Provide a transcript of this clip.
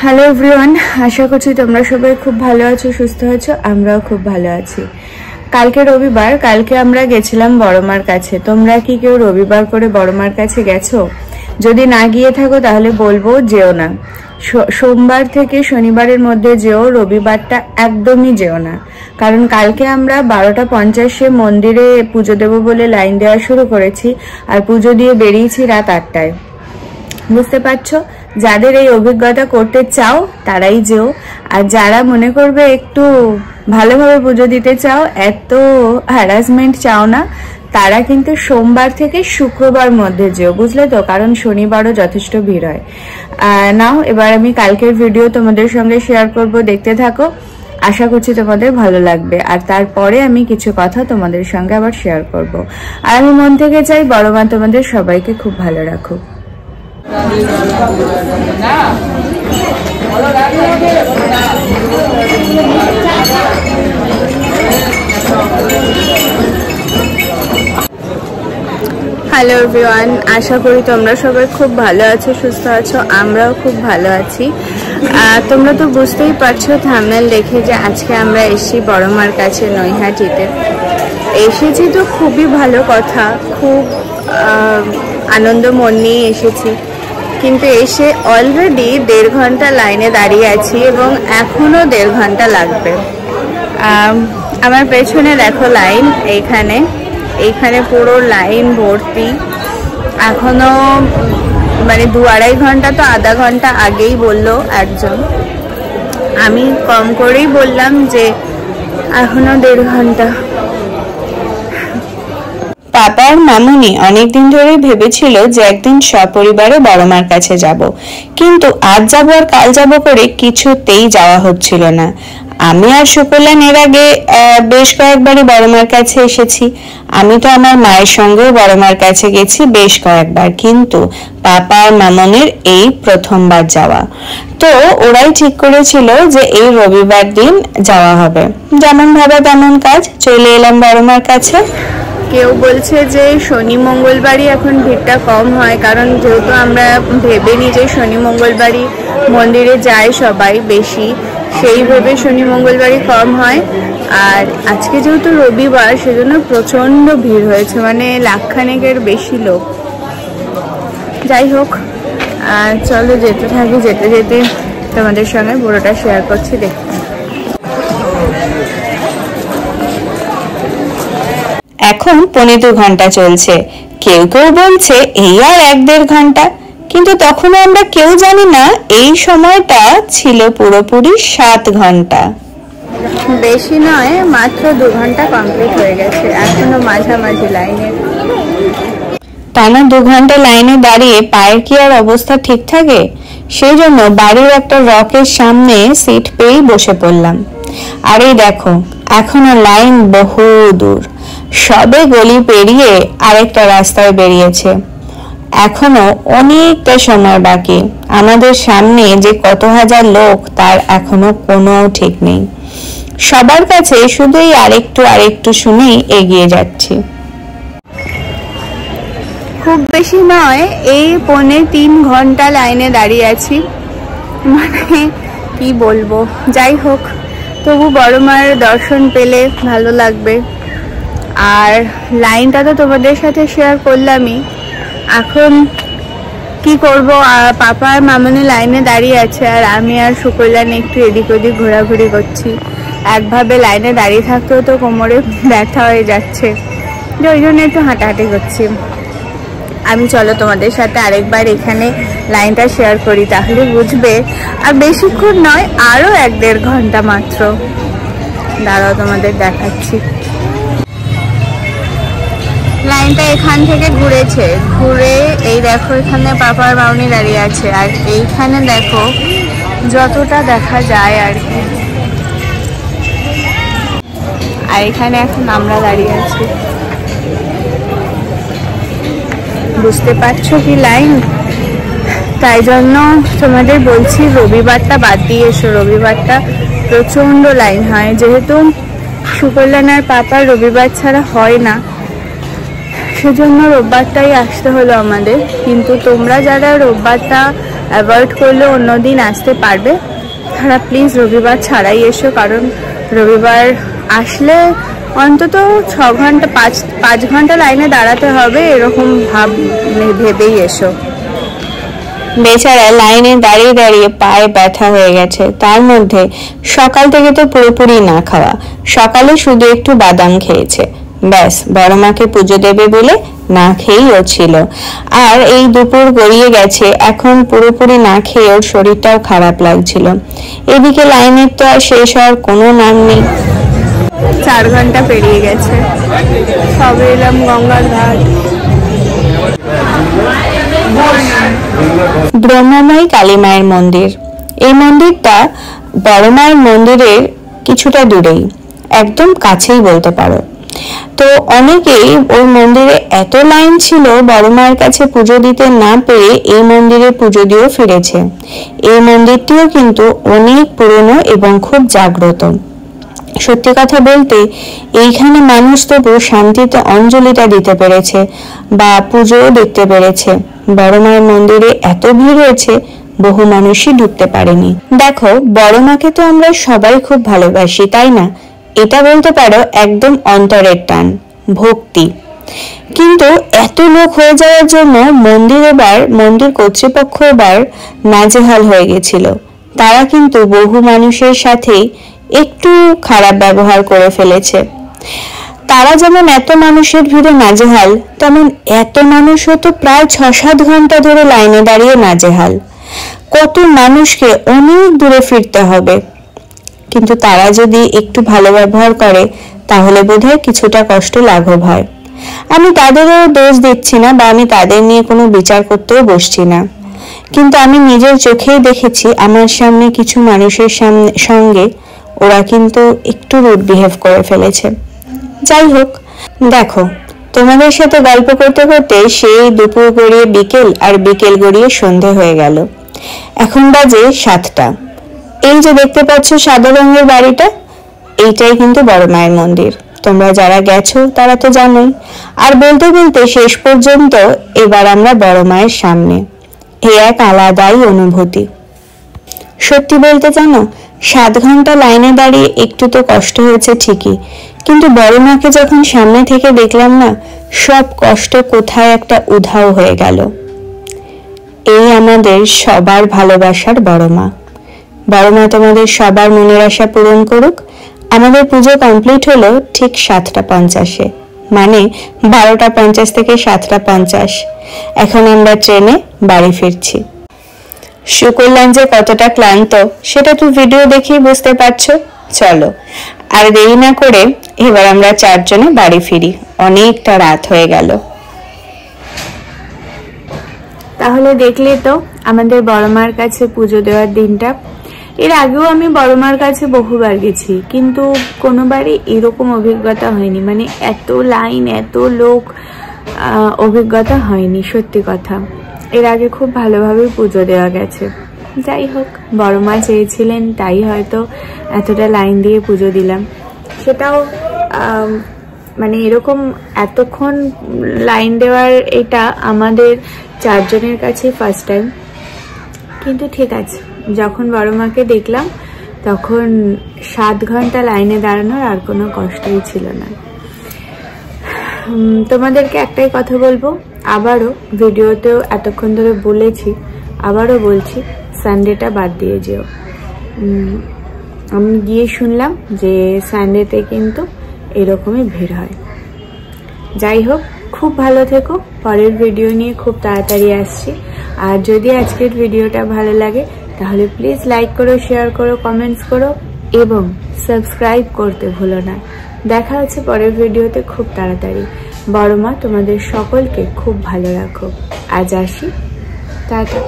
Hello everyone, আশা করছি তোমরা সবাই খুব ভালো আছো, সুস্থ আছো। আমরাও খুব ভালো আছি। কালকে রবিবার, কালকে আমরা গেছিলাম বড়মার কাছে। তোমরা কি কেউ রবিবার করে বড়মার কাছে গেছো? যদি না গিয়ে থাকো তাহলে বলবো যেও না। সোমবার থেকে শনিবারের মধ্যে যেও, রবিবারটা একদমই যেও না। কারণ কালকে আমরা 12:50 মন্দিরে পুজো দেবো বলে লাইন দেওয়া শুরু করেছি, আর পুজো দিয়ে বেরিয়েছি রাত 8টায়। বুঝতে পারছো? যাদের এই অভিজ্ঞতা করতে চাও তারাই যেও, আর যারা মনে করবে একটু ভালোভাবে পুজো দিতে চাও, এত হ্যারাসমেন্ট চাও না, তারা কিন্তু সোমবার থেকে শুক্রবার মধ্যে যেও, বুঝলে তো? কারণ শনিবারও যথেষ্ট ভিড় হয়। নাও এবার আমি কালকের ভিডিও তোমাদের সঙ্গে শেয়ার করব, দেখতে থাকো। আশা করছি তোমাদের ভালো লাগবে, আর তারপরে আমি কিছু কথা তোমাদের সঙ্গে আবার শেয়ার করব। আর আমি মন থেকে চাই বড়মা তোমাদের সবাইকে খুব ভালো রাখুক। হ্যালো এভরিওয়ান, আশা করি তোমরা সবাই খুব ভালো আছো, সুস্থ আছো। আমরাও খুব ভালো আছি। তোমরা তো বুঝতেই পারছো থাম্বনেল দেখে যে আজকে আমরা এসেছি বড়মার কাছে নৈহাটিতে। এসেছি তো খুবই ভালো কথা, খুব আনন্দ মন নিয়ে এসেছি, কিন্তু এসে অলরেডি 1.5 ঘন্টা লাইনে দাঁড়িয়ে আছি এবং এখনো 1.5 ঘন্টা লাগবে। আমার পেছনে দেখো লাইন, এইখানে পুরো লাইন ভর্তি। এখনো মানে 2-2.5 ঘন্টা, তো আধা ঘন্টা আগেই বললো একজন। আমি কম করেই বললাম যে এখনো 1.5 ঘন্টা। পাপার মামুনি অনেকদিন ধরেই ভেবেছিল যে একদিন সপরিবারে বড়মার কাছে যাব, কিন্তু আজ যাব আর কাল যাব করে কিছুতেই যাওয়া হচ্ছিল না। আমি আর সুকল্যাণ এর আগে বেশ কয়েকবারই বড়মার কাছে এসেছি। আমি তো আমার মায়ের সঙ্গেও বড়মার কাছে গেছি বেশ কয়েকবার, কিন্তু পাপার মামুনির এই প্রথমবার যাওয়া। তো ওরাই ঠিক করেছিল যে এই রবিবার দিন যাওয়া হবে। যেমন ভাবে তেমন কাজ, চলে এলাম বড়মার কাছে। কেউ বলছে যে শনি মঙ্গলবারই এখন ভিড়টা কম হয়, কারণ যেহেতু আমরা ভেবে নিই যে শনি মঙ্গলবারই মন্দিরে যায় সবাই বেশি, সেই ভেবে শনি মঙ্গলবারই কম হয়। আর আজকে যেহেতু রবিবার, সেজন্য প্রচণ্ড ভিড় হয়েছে, মানে 1,00,000-খানেকের বেশি লোক। যাই হোক, চলো যেতে থাকি, যেতে যেতে তোমাদের সঙ্গে পুরোটা শেয়ার করছি, দেখতে। এখন 1.25 ঘন্টা চলছে, কেউ কেউ বলছে এই আর 1-1.5 ঘন্টা, কিন্তু তখনও আমরা কেউ জানি না এই সময়টা ছিল পুরোপুরি 7 ঘন্টা। বেশি নয়, মাত্র 2 ঘন্টা কমপ্লিট হয়ে গেছে, এখনো মাঝামাঝি লাইনে। টানা 2 ঘন্টা লাইনে দাঁড়িয়ে পায়ের কি আর অবস্থা ঠিক থাকে? সেই জন্য বাড়ির একটা রকের সামনে সিট পেয়েই বসে পড়লাম। আর এই দেখো, এখনো লাইন বহু দূর, সবে গলি পেরিয়ে আরেকটা রাস্তায় বেরিয়েছে। এখনো অনেকটা সময় বাকি। আমাদের সামনে যে কত হাজার লোক তার এখনো কোনো ঠিক নেই। সবার কাছে শুধুই আরেকটু শুনেই এগিয়ে যাচ্ছি। খুব বেশি নয়, এই 3.25 ঘন্টা লাইনে দাঁড়িয়ে আছি, মানে কি বলবো। যাই হোক, তবু বড়মার দর্শন পেলে ভালো লাগবে। আর লাইনটা তো তোমাদের সাথে শেয়ার করলামই। এখন কি করব, পাপা আর মামনি লাইনে দাঁড়িয়ে আছে, আর আমি আর সুকল্যাণ একটু এদিক ওদিক ঘোরাঘুরি করছি। একভাবে লাইনে দাঁড়িয়ে থাকতেও তো কোমরে ব্যথা হয়ে যাচ্ছে, ওই জন্য একটু হাঁটাহাঁটি করছি। আমি চলো তোমাদের সাথে আরেকবার এখানে লাইনটা শেয়ার করি, তাহলে বুঝবে। আর বেশিক্ষণ নয়, আরও 1-1.5 ঘন্টা মাত্র। দাঁড়াও তোমাদের দেখাচ্ছি। লাইনটা এখান থেকে ঘুরে এই দেখো, এখানে পাপার মামনি দাঁড়িয়ে আছে, আর এইখানে দেখো যতটা দেখা যায় আর কি। আর এখানে এখন আমরা দাঁড়িয়ে আছি। বুঝতে পারছো কি লাইন? তাই জন্য তোমাদের বলছি রবিবারটা বাদ দিয়ে এসো, রবিবারটা প্রচন্ড লাইন হয়। যেহেতু সুকল্যাণ আর পাপার রবিবার ছাড়া হয় না, সেজন্য রোববারটাই আসতে হলো আমাদের। কিন্তু তোমরা যারা রোববারটা অ্যাভয়েড করলে অন্যদিন আসতে পারবে। তারা প্লিজ রবিবার ছাড়াই এসো, কারণ রবিবার আসলে অন্তত 6 ঘন্টা 5 ঘন্টা লাইনে দাঁড়াতে হবে, এরকম ভেবেই এসো। বেচারা লাইনে দাঁড়িয়ে দাঁড়িয়ে পায়ে ব্যথা হয়ে গেছে, তার মধ্যে সকাল থেকে তো পুরোপুরি না খাওয়া, সকালে শুধু একটু বাদাম খেয়েছে, ব্যাস বড় মাকে পুজো দেবে বলে না খেয়েই ও ছিল। আর এই দুপুর গড়িয়ে গেছে, এখন পুরোপুরি না খেয়ে ওর শরীরটাও খারাপ লাগছিল। এদিকে লাইনের তো আর শেষ হওয়ার কোনো নাম নেই। 4 ঘন্টা পেরিয়ে গেছে, সবে এলাম গঙ্গার ঘাট। ব্রহ্মময়ী কালী মায়ের মন্দির। এই মন্দিরটা বড় মায়ের মন্দিরের কিছুটা দূরেই, একদম কাছেই বলতে পারো। তো অনেকেই ওই মন্দিরে এত লাইন ছিল, বড় মায়ের কাছে পুজো দিতে না পেরে এই মন্দিরে পুজো দিয়েও ফিরেছে। এই মন্দিরটিও কিন্তু অনেক পুরনো এবং খুব জাগ্রত। সত্যি কথা বলতে এইখানে মানুষ তবু শান্তিতে অঞ্জলিটা দিতে পেরেছে বা পুজোও দেখতে পেরেছে। বড় মায়ের মন্দিরে এত ভিড় হয়েছে, বহু মানুষই ঢুকতে পারেনি। দেখো, বড় মাকে তো আমরা সবাই খুব ভালোবাসি, তাই না? এটা বলতে পারো একদম অন্তরের টান, ভক্তি। কিন্তু এত লোক হয়ে যাওয়ার জন্য মন্দির কর্তৃপক্ষ এবার নাজেহাল হয়ে গেছিল। তারা কিন্তু বহু মানুষের সাথে একটু খারাপ ব্যবহার করে ফেলেছে। তারা যেমন এত মানুষের ভিড়ে নাজেহাল, তেমন এত মানুষও তো প্রায় 6-7 ঘন্টা ধরে লাইনে দাঁড়িয়ে নাজেহাল। কত মানুষকে অনেক দূরে ফিরতে হবে। কিন্তু তারা যদি একটু ভালো ব্যবহার করে তাহলে বোধহয় কিছুটা কষ্ট লাঘব হয়। আমি তাদেরও দোষ দিচ্ছি না বা আমি তাদের নিয়ে কোনো বিচার করতেও বসছি না, কিন্তু আমি নিজের চোখেই দেখেছি আমার সামনে কিছু মানুষের সঙ্গে ওরা কিন্তু একটু রুড বিহেভ করে ফেলেছে। যাই হোক, দেখো, তোমাদের সাথে গল্প করতে করতে সেই দুপুর গড়িয়ে বিকেল, আর বিকেল গড়িয়ে সন্ধে হয়ে গেল। এখন বাজে 7টা। এই যে দেখতে পাচ্ছ সাদা রঙের বাড়িটা, এইটাই কিন্তু বড় মায়ের মন্দির। তোমরা যারা গেছো তারা তো জানোই। আর বলতে বলতে শেষ পর্যন্ত এবার আমরা বড় মায়ের সামনে। এই এক আলাদাই অনুভূতি। সত্যি বলতে জানো, 7 ঘন্টা লাইনে দাঁড়িয়ে একটু তো কষ্ট হয়েছে ঠিকই, কিন্তু বড় মাকে যখন সামনে থেকে দেখলাম না, সব কষ্ট কোথায় একটা উধাও হয়ে গেল। এই আমাদের সবার ভালোবাসার বড় মা। বড় মা তোমাদের সবার মনের আশা পূরণ করুক। আমাদের পুজো কমপ্লিট হলো ঠিক 7:50, মানে 12:50 থেকে 7:50। এখন আমরা ট্রেনে বাড়ি ফিরছি। শুকলাম যে কতটা ক্লান্ত সেটা তো ভিডিও দেখেই বুঝতে পারছো। চলো আর দেরি না করে এবার আমরা 4 জনে বাড়ি ফিরি, অনেকটা রাত হয়ে গেল। তাহলে দেখলে তো আমাদের বড় মার কাছে পুজো দেওয়ার দিনটা। এর আগেও আমি বড় মার কাছে বহুবার গেছি, কিন্তু কোনোবারই এরকম অভিজ্ঞতা হয়নি, মানে এত লাইন, এত লোক, অভিজ্ঞতা হয়নি সত্যি কথা। এর আগে খুব ভালোভাবে পুজো দেওয়া গেছে। যাই হোক, বড় মা চেয়েছিলেন তাই হয়তো এতটা লাইন দিয়ে পুজো দিলাম। সেটাও মানে এরকম এতক্ষণ লাইন দেওয়ার এটা আমাদের 4 জনের কাছে ফার্স্ট টাইম। কিন্তু ঠিক আছে, যখন বড় মাকে দেখলাম তখন 7 ঘন্টা লাইনে দাঁড়ানোর আর কোনো কষ্টই ছিল না। তোমাদেরকে একটাই কথা বলবো, আবারও ভিডিওতেও এতক্ষণ ধরে বলেছি, আবারও বলছি, সানডেটা বাদ দিয়ে যেও। আমি গিয়ে শুনলাম যে সানডেতে কিন্তু এরকমই ভিড় হয়। যাই হোক, খুব ভালো থেকো। পরের ভিডিও নিয়ে খুব তাড়াতাড়ি আসছি। আর যদি আজকের ভিডিওটা ভালো লাগে তাহলে প্লিজ লাইক করো, শেয়ার করো, কমেন্টস করো এবং সাবস্ক্রাইব করতে ভুলো না। দেখা হচ্ছে পরের ভিডিওতে খুব তাড়াতাড়ি। বড় মা তোমাদের সকলকে খুব ভালো রাখো। আজ আসি, টাটা।